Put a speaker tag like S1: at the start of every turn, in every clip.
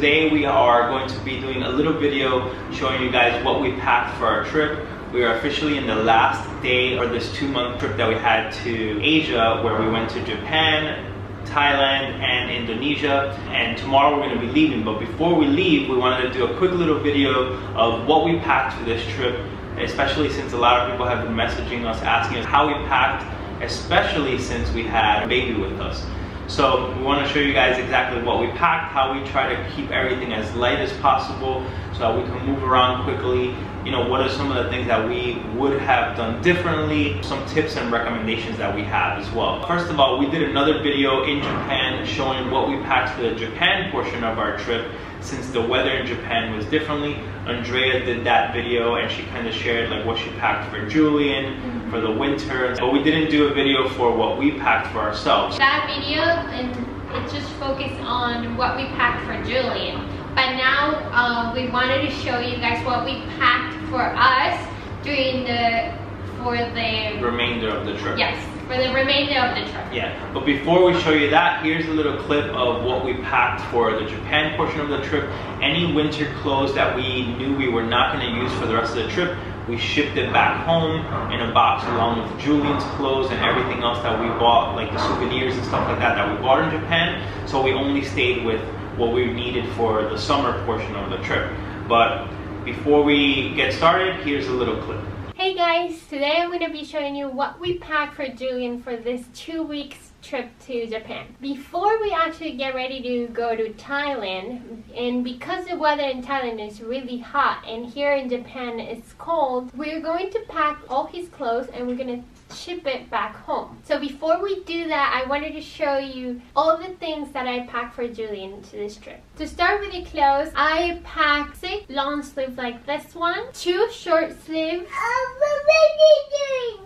S1: today we are going to be doing a little video showing you guys what we packed for our trip. We are officially in the last day of this 2-month trip that we had to Asia, where we went to Japan, Thailand, and Indonesia, and tomorrow we're going to be leaving. But before we leave, we wanted to do a quick little video of what we packed for this trip, especially since a lot of people have been messaging us asking us how we packed, especially since we had a baby with us. So we want to show you guys exactly what we packed, how we try to keep everything as light as possible so that we can move around quickly. You know, what are some of the things that we would have done differently, some tips and recommendations that we have as well. First of all, we did another video in Japan showing what we packed for the Japan portion of our trip, since the weather in Japan was differently. Andrea did that video and she kind of shared like what she packed for Julian for the winter, but we didn't do a video for what we packed for ourselves.
S2: That video, and it just focused on what we packed for Julian. But now we wanted to show you guys what we packed for us for the
S1: remainder of the trip.
S2: Yes, for the remainder of the trip.
S1: Yeah, but before we show you that, here's a little clip of what we packed for the Japan portion of the trip. Any winter clothes that we knew we were not going to use for the rest of the trip, we shipped it back home in a box along with Julian's clothes and everything else that we bought, like the souvenirs and stuff like that that we bought in Japan. So we only stayed with what we needed for the summer portion of the trip. But before we get started, here's a little clip.
S2: Hey guys, today I'm going to be showing you what we packed for Julian for this 2 weeks trip to Japan. Before we actually get ready to go to Thailand, and because the weather in Thailand is really hot and here in Japan it's cold, we're going to pack all his clothes and we're going to ship it back home. So before we do that, I wanted to show you all the things that I packed for Julian to this trip. To start with the clothes, I packed 6 long sleeves like this one, 2 short sleeves,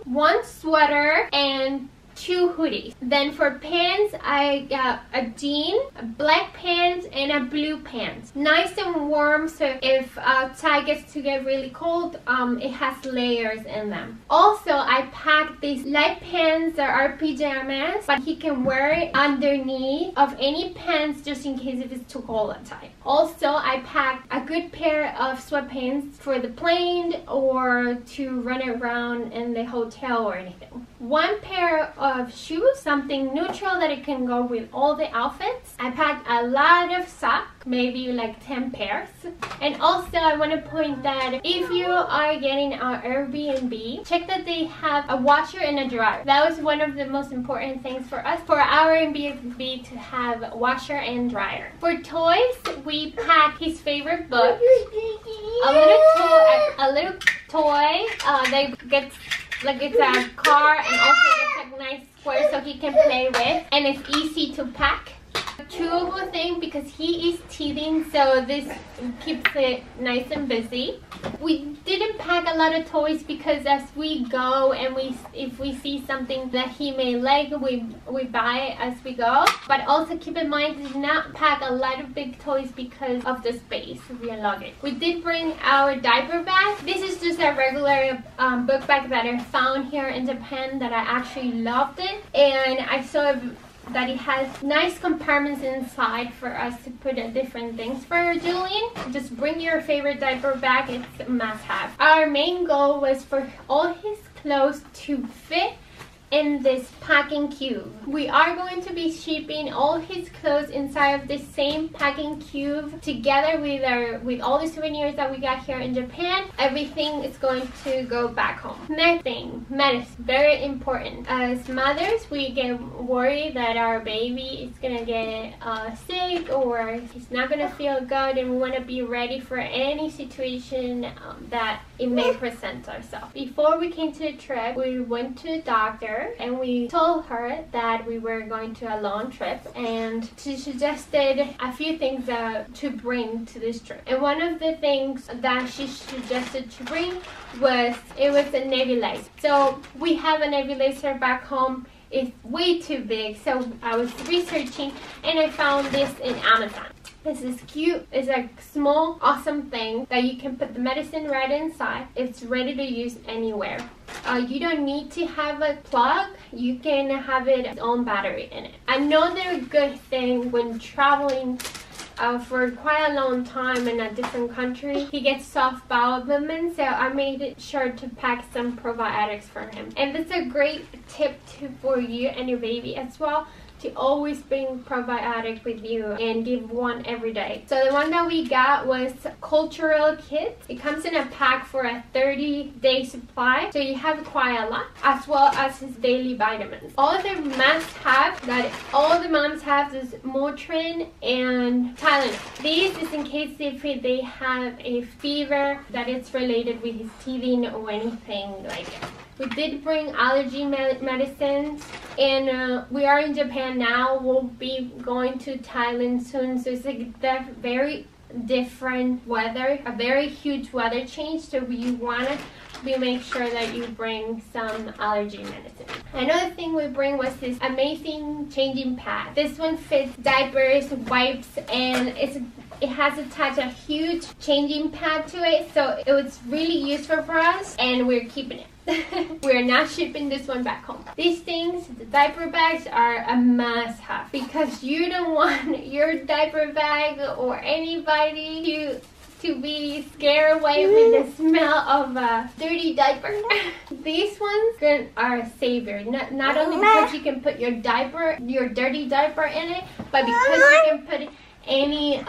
S2: 1 sweater, and 2 hoodies. Then for pants, I got a jean, a black pants, and a blue pants. Nice and warm, so if outside gets to get really cold, it has layers in them. Also, I packed these light pants that are pajamas, but he can wear it underneath of any pants just in case if it's too cold outside. Also, I packed a good pair of sweatpants for the plane or to run around in the hotel or anything. 1 pair of shoes, something neutral that it can go with all the outfits. I packed a lot of socks, maybe like 10 pairs. And also I want to point that if you are getting our Airbnb, check that they have a washer and a dryer. That was one of the most important things for us, for our Airbnb, to have a washer and dryer. For toys, we packed his favorite book, a little toy that gets like it's a car, and also it's a nice square so he can play with, and it's easy to pack. Chewable thing, because he is teething, so this keeps it nice and busy. We didn't pack a lot of toys because as we go and if we see something that he may like, we buy as we go. But also keep in mind, did not pack a lot of big toys because of the space of your luggage. We did bring our diaper bag. This is just a regular book bag that I found here in Japan that I actually loved it, and I saw that it has nice compartments inside for us to put different things for Julian. Just bring your favorite diaper bag, it's a must-have. Our main goal was for all his clothes to fit in this packing cube. We are going to be shipping all his clothes inside of the same packing cube together with all the souvenirs that we got here in Japan. Everything is going to go back home. Next thing, medicine, very important. As mothers, we get worried that our baby is gonna get sick or he's not gonna feel good, and we want to be ready for any situation that it may present ourselves. Before we came to the trip, we went to the doctor and we told her that we were going to a long trip, and she suggested a few things to bring to this trip. And one of the things that she suggested to bring was a nebulizer. So we have a nebulizer back home. It's way too big, so I was researching and I found this in Amazon. This is cute. It's a small, awesome thing that you can put the medicine right inside. It's ready to use anywhere. You don't need to have a plug. You can have its own battery in it. Another good thing when traveling for quite a long time in a different country. He gets soft bowel movements, so I made sure to pack some probiotics for him. And that's a great tip for you and your baby as well, to always bring probiotic with you and give one every day. So the one that we got was cultural kit. It comes in a pack for a 30-day supply, so you have quite a lot, as well as his daily vitamins. All the must-have that all the moms have is Motrin and Tylenol. These is in case if they have a fever that is related with his teething or anything like that. We did bring allergy medicines, and we are in Japan now. We'll be going to Thailand soon, so it's like very different weather, a very huge weather change, so you want to make sure that you bring some allergy medicine. Another thing we bring was this amazing changing pad. This one fits diapers, wipes, and it has attached a huge changing pad to it, so it was really useful for us, and we're keeping it. We're not shipping this one back home. These things, the diaper bags, are a must-have because you don't want your diaper bag or anybody to be scared away with the smell of a dirty diaper. These ones are a savior, not only because you can put your dirty diaper in it, but because you can put any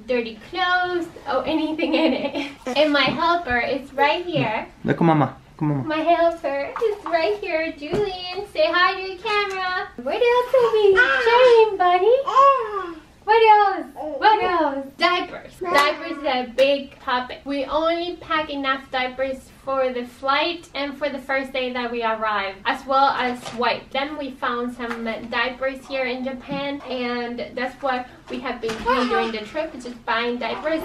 S2: dirty clothes or anything in it. And my helper is right here.
S1: Look, Mama. Come on.
S2: My helper is right here. Julian, say hi to the camera. What else are we sharing, buddy? What else? What else? Diapers. Diapers is a big topic. We only pack enough diapers for the flight and for the first day that we arrive, as well as wipes. Then we found some diapers here in Japan, and that's what we have been doing during the trip, just buying diapers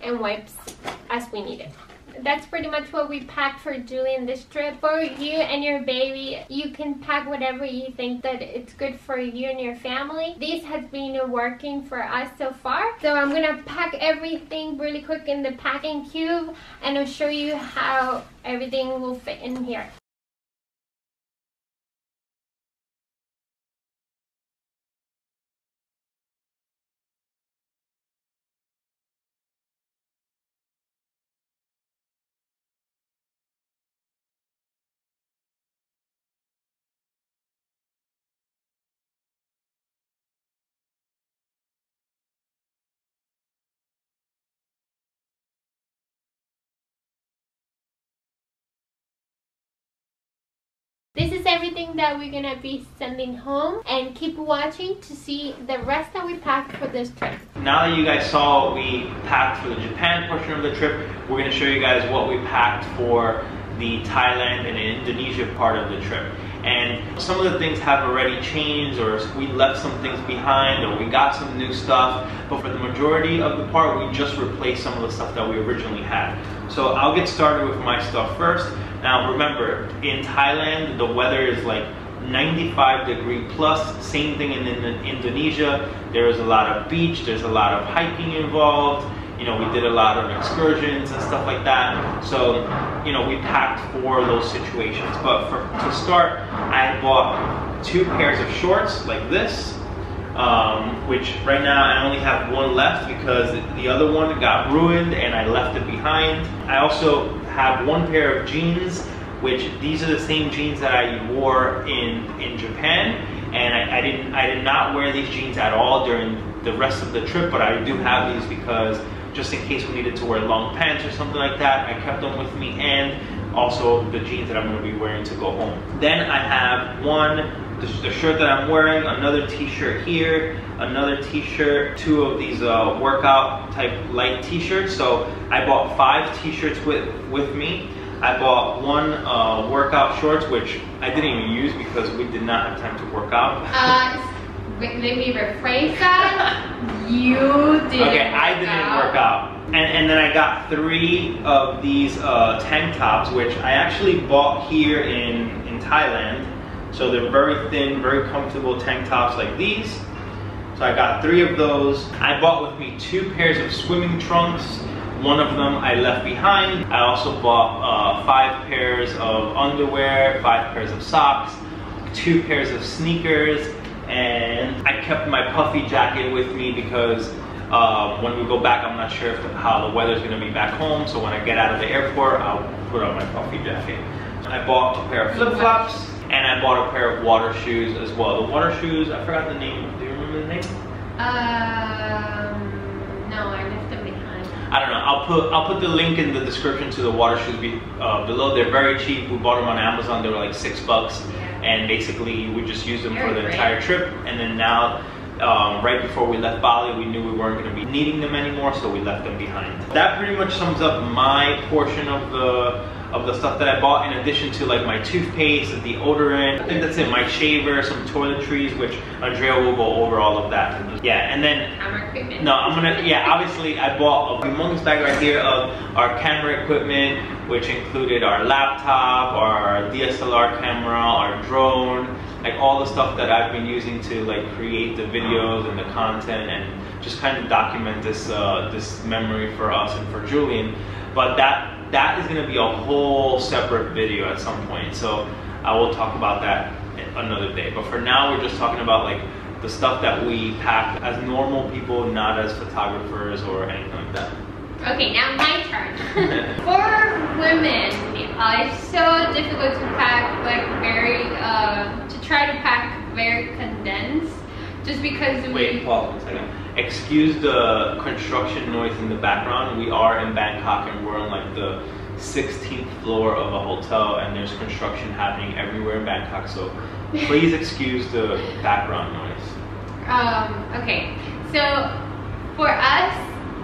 S2: and wipes as we need it. That's pretty much what we packed for Julian this trip. For you and your baby, you can pack whatever you think that it's good for you and your family. This has been working for us so far. So I'm gonna pack everything really quick in the packing cube, and I'll show you how everything will fit in here. This is everything that we're gonna be sending home, and keep watching to see the rest that we packed for this trip.
S1: Now that you guys saw what we packed for the Japan portion of the trip, we're gonna show you guys what we packed for the Thailand and Indonesia part of the trip. And some of the things have already changed, or we left some things behind, or we got some new stuff. But for the majority of the part, we just replaced some of the stuff that we originally had. So I'll get started with my stuff first. Now remember, in Thailand, the weather is like 95 plus. Same thing in Indonesia. There is a lot of beach, there's a lot of hiking involved. You know, we did a lot of excursions and stuff like that. So, you know, we packed for those situations. But to start, I bought 2 pairs of shorts like this, which right now I only have one left because the other one got ruined and I left it behind. I also have 1 pair of jeans, which these are the same jeans that I wore in Japan. And I did not wear these jeans at all during the rest of the trip, but I do have these because just in case we needed to wear long pants or something like that, I kept them with me, and also the jeans that I'm going to be wearing to go home. Then I have the shirt that I'm wearing, another t-shirt here, another t-shirt, 2 of these workout type light t-shirts. So I bought 5 t-shirts with me. I bought 1 workout shorts, which I didn't even use because we did not have time to work out.
S2: Let me rephrase that. You didn't. Okay,
S1: I didn't work out. And then I got 3 of these tank tops, which I actually bought here in Thailand. So they're very thin, very comfortable tank tops like these. So I got 3 of those. I bought with me 2 pairs of swimming trunks. 1 of them I left behind. I also bought 5 pairs of underwear, 5 pairs of socks, 2 pairs of sneakers, and I kept my puffy jacket with me because When we go back, I'm not sure how the weather's gonna be back home, so when I get out of the airport, I'll put on my puffy jacket. I bought a pair of flip-flops, and I bought a pair of water shoes as well. The water shoes, I forgot the name. Do you remember the name?
S2: No, I left them behind.
S1: I don't know. I'll put the link in the description to the water shoes below. They're very cheap. We bought them on Amazon. They were like $6, and basically we just used them for the entire trip. And then now, right before we left Bali, we knew we weren't going to be needing them anymore, so we left them behind. That pretty much sums up my portion of the stuff that I bought, in addition to like my toothpaste, the deodorant. I think that's it. My shaver, some toiletries, which Andrea will go over all of that. Yeah, and then
S2: camera equipment.
S1: No, obviously I bought a humongous bag right here of our camera equipment, which included our laptop, our DSLR camera, our drone, like all the stuff that I've been using to like create the videos and the content and just kind of document this this memory for us and for Julian. But that is going to be a whole separate video at some point, so I will talk about that another day. But for now, we're just talking about like the stuff that we pack as normal people, not as photographers or anything like that.
S2: Okay, now my turn. For women, it's so difficult to pack like to try to pack very condensed, just because
S1: Wait, pause 1 second. Excuse the construction noise in the background. We are in Bangkok and we're on like the 16th floor of a hotel, and there's construction happening everywhere in Bangkok, so please excuse the background noise.
S2: Okay, so for us,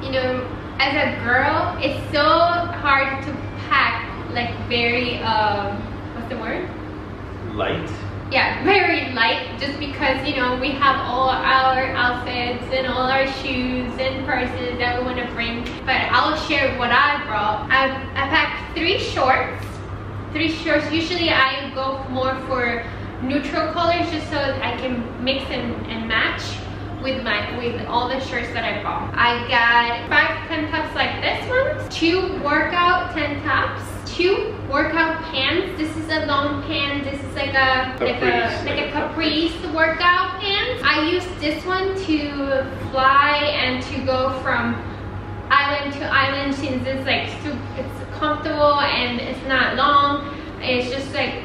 S2: you know, as a girl, it's so hard to pack like very, what's the word?
S1: Light?
S2: Yeah, very light, just because, you know, we have all our outfits and all our shoes and purses that we want to bring. But I'll share what I brought. I packed 3 shorts. 3 shorts. Usually I go more for neutral colors, just so I can mix and match with all the shirts that I bought. I got 5 tank tops like this one, 2 workout tank tops, 2 workout pants. This is a long pant. This is like a caprice workout pants. I used this one to fly and to go from island to island, since it's like it's comfortable and it's not long. It's just like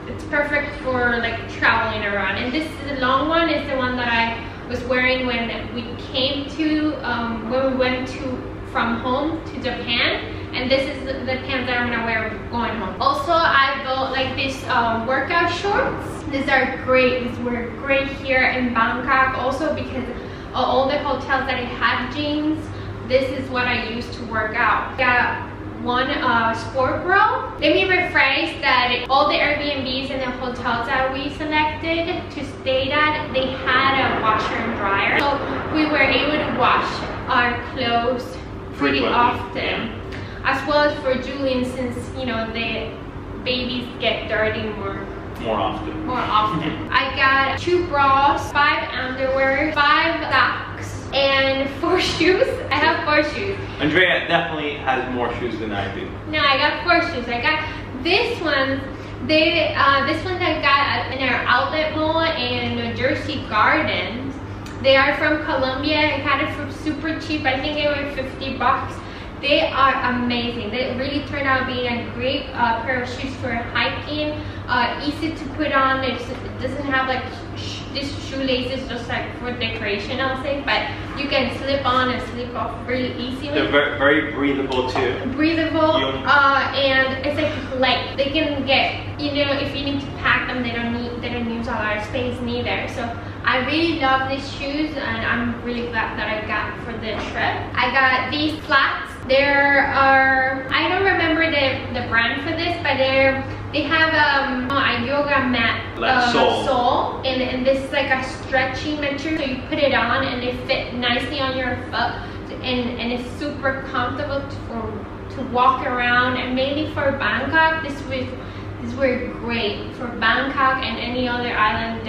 S2: it's perfect for like traveling around. And this is the long one. Is the one that I was wearing when we came to when we went from home to Japan. And this is the pants that I'm gonna wear going home. Also, I bought like these workout shorts. These are great. These were great here in Bangkok. Also, because all the hotels that I had jeans, this is what I used to work out. Got one sport bra. Let me rephrase that. All the Airbnbs and the hotels that we selected to stay at, they had a washer and dryer, so we were able to wash our clothes pretty often. As well as for Julian, since, you know, the babies get dirty more often. I got 2 bras, 5 underwear, 5 socks, and 4 shoes. I have 4 shoes.
S1: Andrea definitely has more shoes than I do.
S2: No, I got 4 shoes. I got this one. This one I got in our outlet mall in Jersey Gardens. They are from Colombia. I got it for super cheap. I think they were $50. They are amazing. They really turned out being a great pair of shoes for hiking. Easy to put on. It doesn't have like this shoelaces, just like for decoration, I'll say. But you can slip on and slip off really easily.
S1: They're very breathable too.
S2: Breathable, and it's like light. They can get, you know, if you need to pack them, they don't use a lot of space neither. So I really love these shoes, and I'm really glad that I got for the trip. I got these flats. There are, I don't remember the brand for this, but they have a yoga mat
S1: like
S2: sole, and this is like a stretchy material, so you put it on and they fit nicely on your foot, and it's super comfortable to walk around. And mainly for Bangkok, this were great for Bangkok and any other island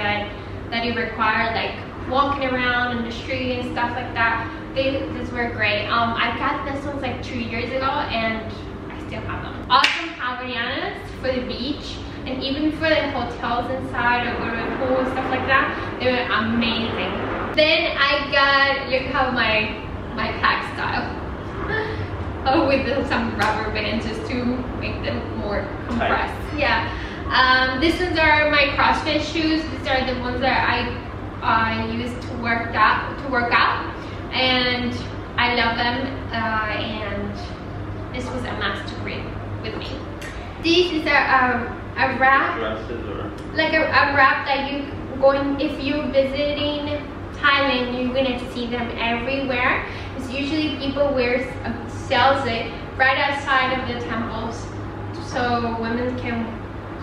S2: that you require like walking around in the street and stuff like that. These were great. I got this ones like 2 years ago, and I still have them. Awesome Havaianas for the beach, and even for the hotels inside or go to the pool and stuff like that. They were amazing. Then I got, look how my my pack style. Oh, with some rubber bands just to make them more compressed. Yeah. These ones are my CrossFit shoes. These are the ones that I use to work out, and I love them. And this was a must to bring with me. These are a wrap, like a wrap that you going if you're visiting Thailand, you're gonna see them everywhere. It's usually people sells it right outside of the temples, so women can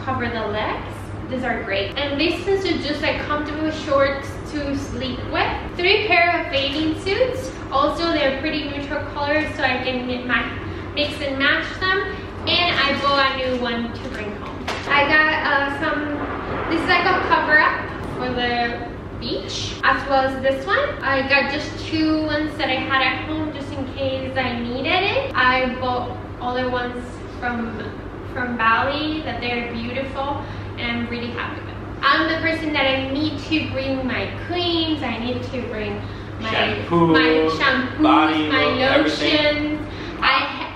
S2: cover the legs. These are great, and these ones are just like comfortable shorts to sleep with. 3 pair of bathing suits. Also, they're pretty neutral colors, so I can mix and match them. And I bought a new one to bring home. I got this is like a cover up for the beach, as well as this one. I got just 2 ones that I had at home just in case I needed it. I bought other ones from Bali that they're beautiful, and I'm really happy with them. I'm the person that I need to bring my creams, I need to bring my shampoos,
S1: body
S2: my lotions.
S1: everything.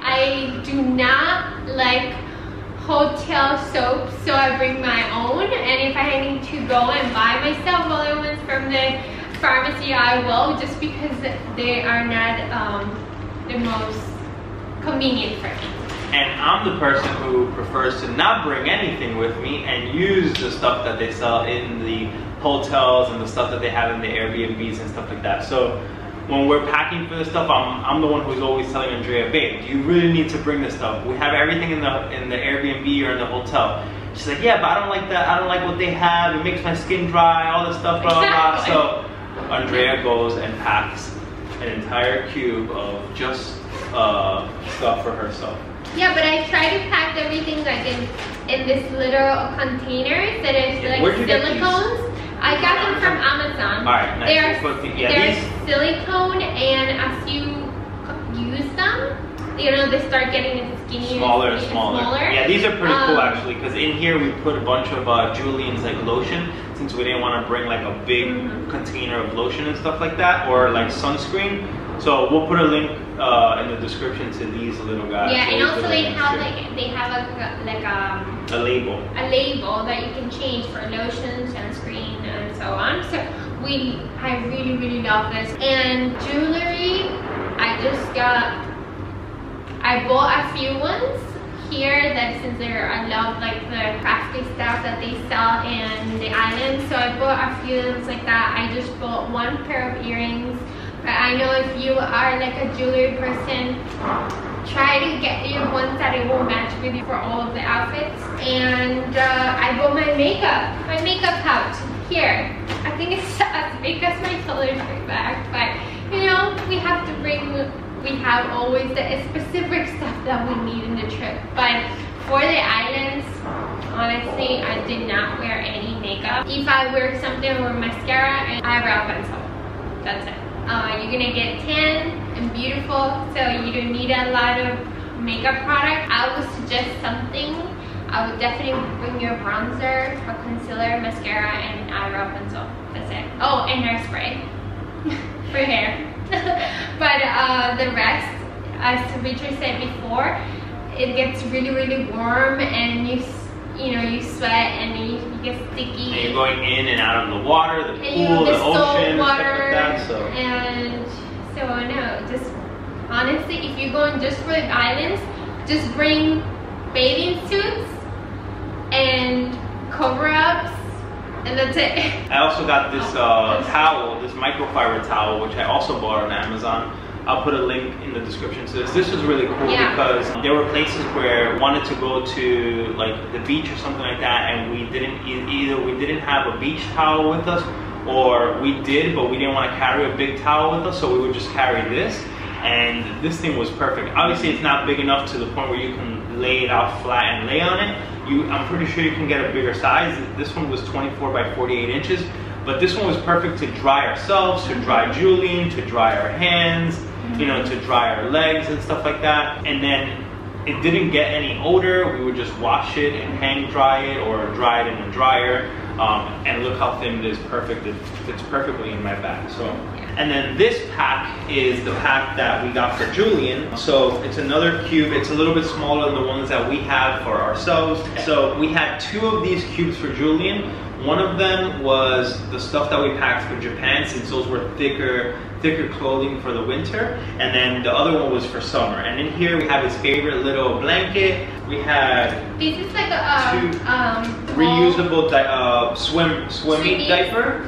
S2: I do not like hotel soap, so I bring my own, and if I need to go and buy myself other ones from the pharmacy, I will, just because they are not the most convenient for me.
S1: And I'm the person who prefers to not bring anything with me and use the stuff that they sell in the hotels and the stuff that they have in the Airbnbs and stuff like that. So when we're packing for this stuff, I'm the one who's always telling Andrea, babe, do you really need to bring this stuff? We have everything in the Airbnb or in the hotel. She's like, yeah, but I don't like that. I don't like what they have. It makes my skin dry, all this stuff, blah, blah, blah. So Andrea goes and packs an entire cube of just stuff for herself.
S2: Yeah, but I try to pack everything like in this little containers that is like silicones. I got them from Amazon.
S1: Alright, nice.
S2: They're silicone, and as you use them, you know, they start getting skinny
S1: smaller and smaller. Yeah, these are pretty cool actually, because in here we put a bunch of Julian's like lotion, since we didn't want to bring like a big container of lotion and stuff like that, or like sunscreen. So we'll put a link in the description to these little guys.
S2: Yeah, and also they have a
S1: label.
S2: A label that you can change for lotion, sunscreen, and so on. So I really, really love this. And jewelry, I bought a few ones here that I love like the crafty stuff that they sell in the island. So I bought a few ones like that. I just bought 1 pair of earrings. But I know if you are like a jewelry person, try to get your ones that it will match with you for all of the outfits. And I bought my makeup pouch here. I think it's as big as my toiletry bag, but you know, we have always the specific stuff that we need in the trip. But for the islands, honestly, I did not wear any makeup. If I wear something with mascara and eyebrow pencil, that's it. You're gonna get tan and beautiful, so you don't need a lot of makeup product. I would suggest something. I would definitely bring your bronzer, a concealer, mascara, and eyebrow pencil. That's it. Oh, and hairspray for hair. But the rest, as Richard said before, it gets really, really warm, and you sweat and you get sticky. And
S1: you're going in and out of the water, the pool, the ocean,
S2: water,
S1: stuff like that. So.
S2: And so no, just honestly, if you're going just for the islands, just bring bathing suits and cover-ups, and that's it. I
S1: also got this towel, this microfiber towel, which I also bought on Amazon. I'll put a link in the description to this. This is really cool because there were places where I wanted to go to like the beach or something like that, and we didn't either we didn't have a beach towel with us, or we did but we didn't want to carry a big towel with us, so we would just carry this. And this thing was perfect. Obviously it's not big enough to the point where you can lay it out flat and lay on it. I'm pretty sure you can get a bigger size. This one was 24 by 48 inches, but this one was perfect to dry ourselves, to dry Julian, to dry our hands, you know, to dry our legs and stuff like that. And then it didn't get any odor. We would just wash it and hang dry it or dry it in the dryer. And look how thin it is, perfect. It fits perfectly in my bag. So, and then this pack is the pack that we got for Julian. So it's another cube. It's a little bit smaller than the ones that we have for ourselves. So we had 2 of these cubes for Julian. One of them was the stuff that we packed for Japan, since those were thicker clothing for the winter, and then the other one was for summer. And in here we have his favorite little blanket. We had
S2: this is like a
S1: reusable swimming diaper.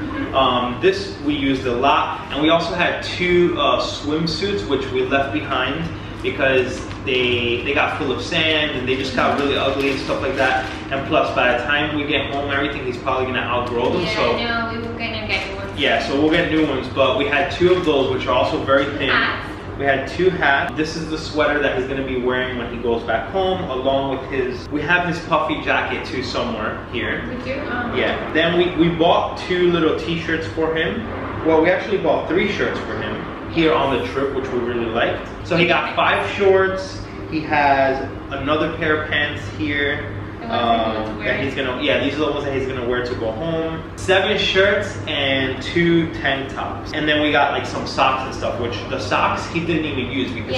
S1: This we used a lot, and we also had 2 swimsuits which we left behind because they got full of sand and they just got really ugly and stuff like that. And plus, by the time we get home, everything, he's probably gonna outgrow them.
S2: Yeah,
S1: so
S2: no, we were gonna get new ones.
S1: Yeah, so we'll get new ones. But we had 2 of those, which are also very thin.
S2: Hats.
S1: We had 2 hats. This is the sweater that he's gonna be wearing when he goes back home, along with his. We have his puffy jacket too somewhere here.
S2: We do.
S1: Yeah. Then we bought 2 little T-shirts for him. Well, we actually bought 3 shirts for him here on the trip, which we really liked. So he got 5 shorts. He has another pair of pants here that he's gonna, these are the ones that he's gonna wear to go home. 7 shirts and 2 tank tops. And then we got like some socks and stuff, which the socks he didn't even use because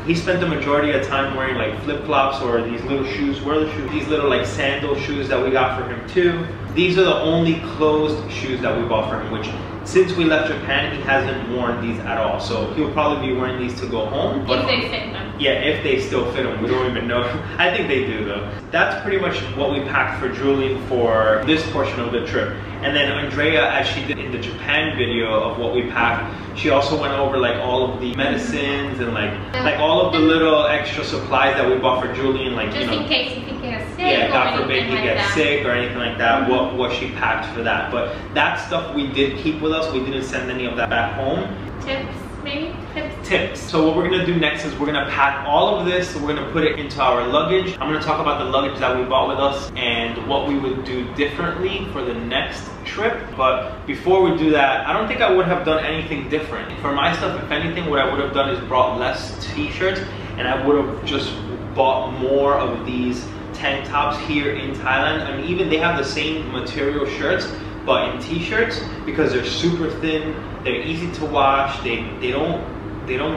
S1: he spent the majority of the time wearing like flip-flops or these little shoes. Where are the shoes? These little like sandal shoes that we got for him too. These are the only closed shoes that we bought for him, which since we left Japan, he hasn't worn these at all. So he'll probably be wearing these to go home.
S2: If they fit him.
S1: Yeah, if they still fit him. We don't even know. I think they do though. That's pretty much what we packed for Julian for this portion of the trip. And then Andrea, as she did in the Japan video of what we packed, she also went over like all of the medicines and like all of the little extra supplies that we bought for Julian, like
S2: just in case he gets sick.
S1: Yeah, God forbid he
S2: like
S1: gets sick or anything like that. What she packed for that. But that stuff we did keep with us. We didn't send any of that back home.
S2: Tips, maybe?
S1: Tips. So what we're gonna do next is we're gonna pack all of this. We're gonna put it into our luggage. I'm gonna talk about the luggage that we bought with us and what we would do differently for the next trip. But before we do that, I don't think I would have done anything different. For my stuff, if anything, what I would have done is brought less T-shirts, and I would have just bought more of these tank tops here in Thailand. I mean, even they have the same material shirts, but in T-shirts, because they're super thin, they're easy to wash, they don't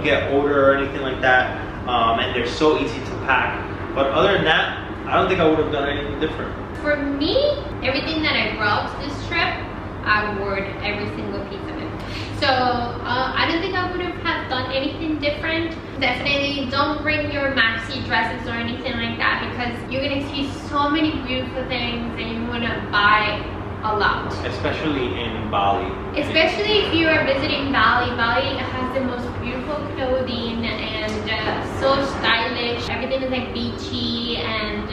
S1: get odor or anything like that, and they're so easy to pack. But other than that, I don't think I would have done anything different.
S2: For me, everything that I brought this trip, I wore every single piece of it. So I don't think I would have done anything different. Definitely don't bring your maxi dresses or anything like that, because you're gonna see so many beautiful things and you wanna buy a lot.
S1: Especially in Bali.
S2: Especially if you are visiting Bali. Bali has the most beautiful clothing and so stylish. Everything is like beachy and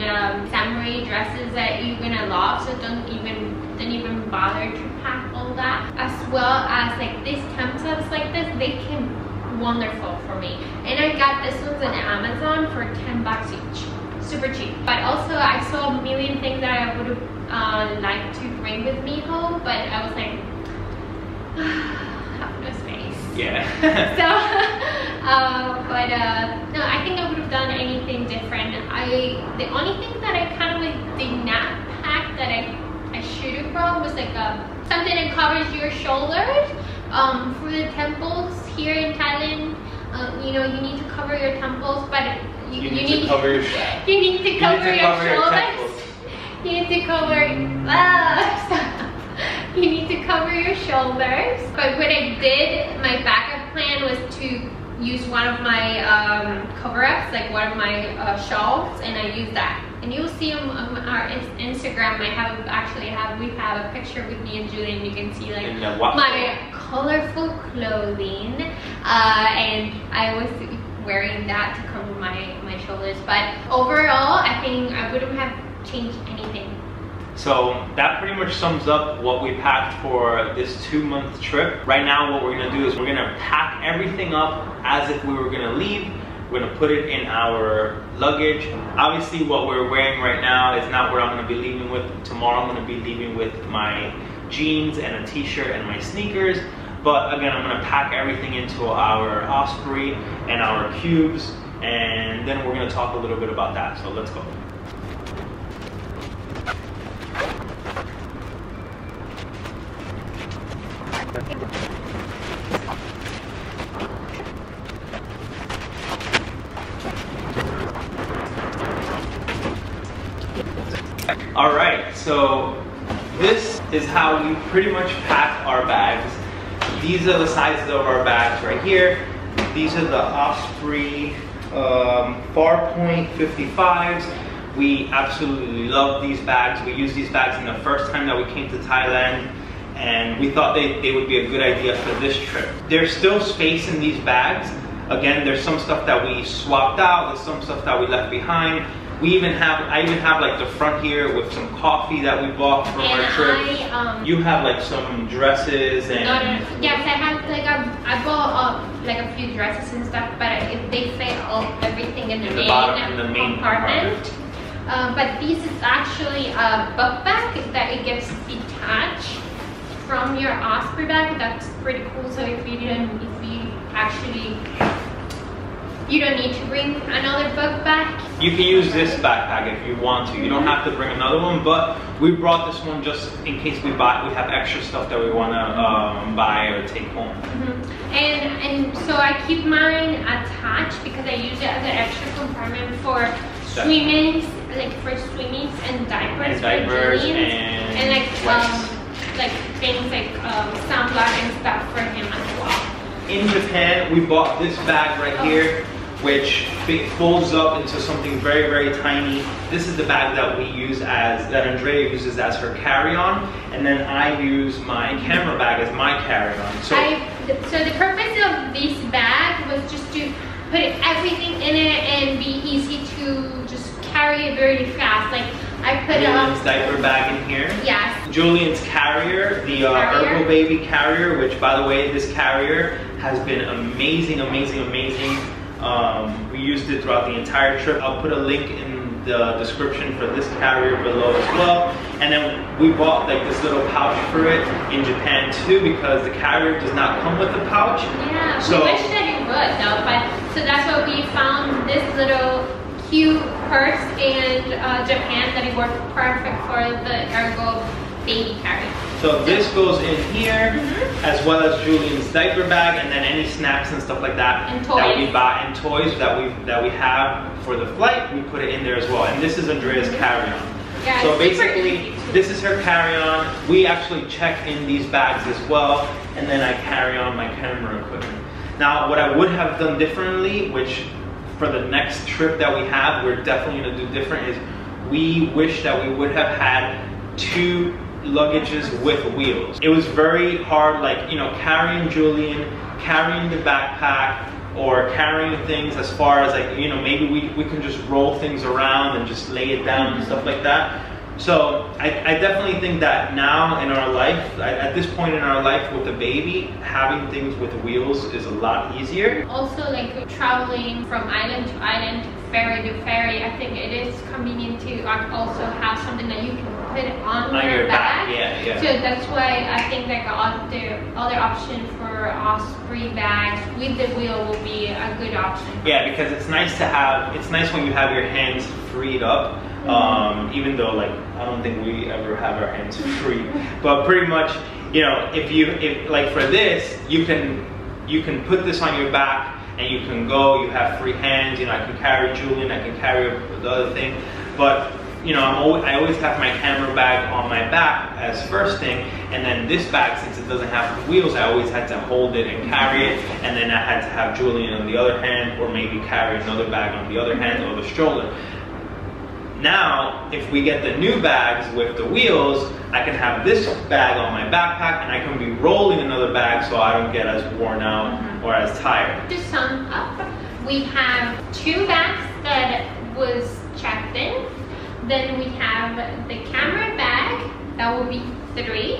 S2: samurai dresses that you're gonna love. So don't even bother to pack all that. As well as like these tank tops like this, they came wonderful for me. And I got this ones on Amazon for 10 bucks each. Super cheap. But also I saw a million things that I would have like to bring with me home, but I was like, I have no space.
S1: Yeah.
S2: So, no, I think I would have done anything different. The only thing that I kind of like did not pack that I should have brought was like something that covers your shoulders. For the temples here in Thailand, you know, you need to cover your temples, but you need to cover your shoulders. You need to cover, you need to cover your shoulders. But what I did, my backup plan was to use one of my cover-ups, like one of my shawls, and I used that. And you'll see on our Instagram, we have a picture with me and Julian. You can see like my colorful clothing, and I was wearing that to cover my shoulders. But overall, I think I wouldn't have changed anything.
S1: So that pretty much sums up what we packed for this 2-month trip. Right now what we're gonna do is we're gonna pack everything up as if we were gonna leave. We're gonna put it in our luggage. Obviously what we're wearing right now is not what I'm gonna be leaving with. Tomorrow I'm gonna be leaving with my jeans and a t-shirt and my sneakers. But again, I'm gonna pack everything into our Osprey and our cubes. and then we're gonna talk a little bit about that. So let's go. All right, so this is how we pretty much pack our bags. These are the sizes of our bags right here. These are the Osprey Farpoint 55s. We absolutely love these bags. We used these bags in the first time that we came to Thailand, and we thought they would be a good idea for this trip. There's still space in these bags. Again, there's some stuff that we swapped out, there's some stuff that we left behind. I even have like the front here with some coffee that we bought from our trip. You have like some dresses and...
S2: Yes, I have like I bought like a few dresses and stuff, but they fit everything in the main compartment. But this is actually a book bag that it gets detached from your Osprey bag. That's pretty cool. So you don't need to bring another book bag. You
S1: can use this backpack if you want to. You don't have to bring another one, but we brought this one just in case we have extra stuff that we want to buy or take home.
S2: And so I keep mine attached because I use it as an extra compartment for swimmings, like for swimmings and diapers, and like things like sunblock and stuff for him as well.
S1: In Japan, we bought this bag right here, which folds up into something very, very tiny. This is the bag that that Andrea uses as her carry-on, and then I use my camera bag as my carry-on. So
S2: the purpose of this bag was just to put everything in it and be easy to just carry it very fast. Like I put
S1: Julian's diaper bag in here.
S2: Yes.
S1: Julian's carrier, the Ergo Baby carrier, which by the way, this carrier has been amazing, amazing, amazing. We used it throughout the entire trip. I'll put a link in the description for this carrier below as well. And then we bought like this little pouch for it in Japan too, because the carrier does not come with a pouch.
S2: Yeah, so we wish that it would though, but so that's what we found, this little cute purse in Japan, that it worked perfect for the Ergo Baby carrier.
S1: So this goes in here, as well as Julian's diaper bag, and then any snacks and stuff like that that we buy, and toys that we have for the flight, we put it in there as well. And this is Andrea's carry-on.
S2: Yeah,
S1: so basically, this is her carry-on. We actually check in these bags as well, and then I carry on my camera equipment. Now, what I would have done differently, which for the next trip that we have, we're definitely gonna do different, is we wish that we would have had 2 luggages with wheels. It was very hard, like, you know, carrying Julian, carrying the backpack, or carrying things as far as like, you know, maybe we can just roll things around and just lay it down and stuff like that. So I definitely think that now in our life, at this point in our life with the baby, having things with wheels is a lot easier.
S2: Also, like traveling from island to island, ferry to ferry, I think it is convenient to also have something that you can put on your back.
S1: Yeah.
S2: So that's why I think like the other option for Osprey bags with the wheel will be a good option.
S1: Yeah, because it's nice to have, it's nice when you have your hands freed up. Even though like I don't think we ever have our hands free, but pretty much, you know, if like for this, you can put this on your back and you can go, you have free hands, you know, I can carry Julian, I can carry the other thing, but you know, I always have my camera bag on my back as first thing, and then this bag, since it doesn't have wheels, I always had to hold it and carry it, and then I had to have Julian on the other hand, or maybe carry another bag on the other hand, or the stroller. Now, if we get the new bags with the wheels, I can have this bag on my backpack and I can be rolling another bag so I don't get as worn out or as tired.
S2: To sum up, we have 2 bags that was checked in. Then we have the camera bag, that will be 3.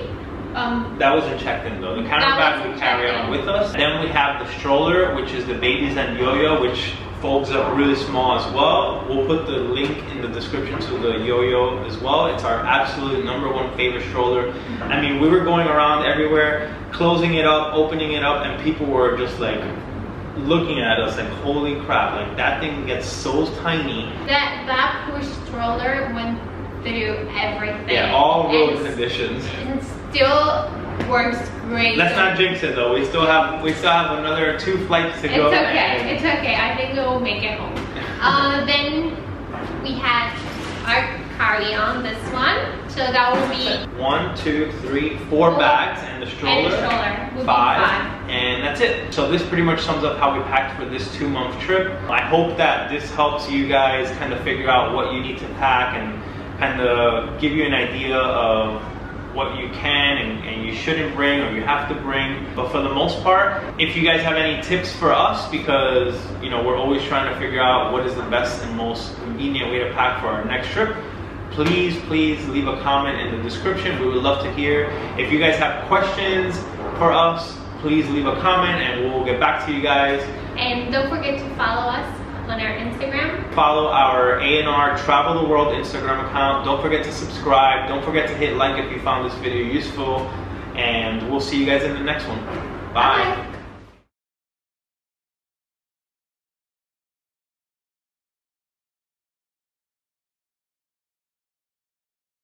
S1: That wasn't checked in though. The camera bag we carry on with us. Then we have the stroller, which is the Babies and Yo-Yo, which folds up really small as well. We'll put the link in the description to the Yo-Yo as well. It's our absolute #1 favorite stroller. I mean, we were going around everywhere, closing it up, opening it up, and people were just like, looking at us like, holy crap, like that thing gets so tiny.
S2: That push stroller went through everything.
S1: Yeah, all road conditions.
S2: And still works great.
S1: Let's not jinx it though. We still have another 2 flights to go.
S2: It's okay. It's okay. I think we'll make it home. Then we had our carry-on, this one. So that will be
S1: 1, 2, 3, 4 bags and the stroller.
S2: And the stroller will be
S1: 5. And that's it. So this pretty much sums up how we packed for this 2-month trip. I hope that this helps you guys kind of figure out what you need to pack and kind of give you an idea of what you can and you shouldn't bring or you have to bring. But for the most part, if you guys have any tips for us, because you know we're always trying to figure out what is the best and most convenient way to pack for our next trip, please leave a comment in the description. We would love to hear. If you guys have questions for us, please leave a comment and we'll get back to you guys.
S2: And don't forget to follow us on our Instagram.
S1: Follow our A&R Travel the World Instagram account. Don't forget to subscribe. Don't forget to hit like if you found this video useful. And we'll see you guys in the next one. Bye.
S2: Bye.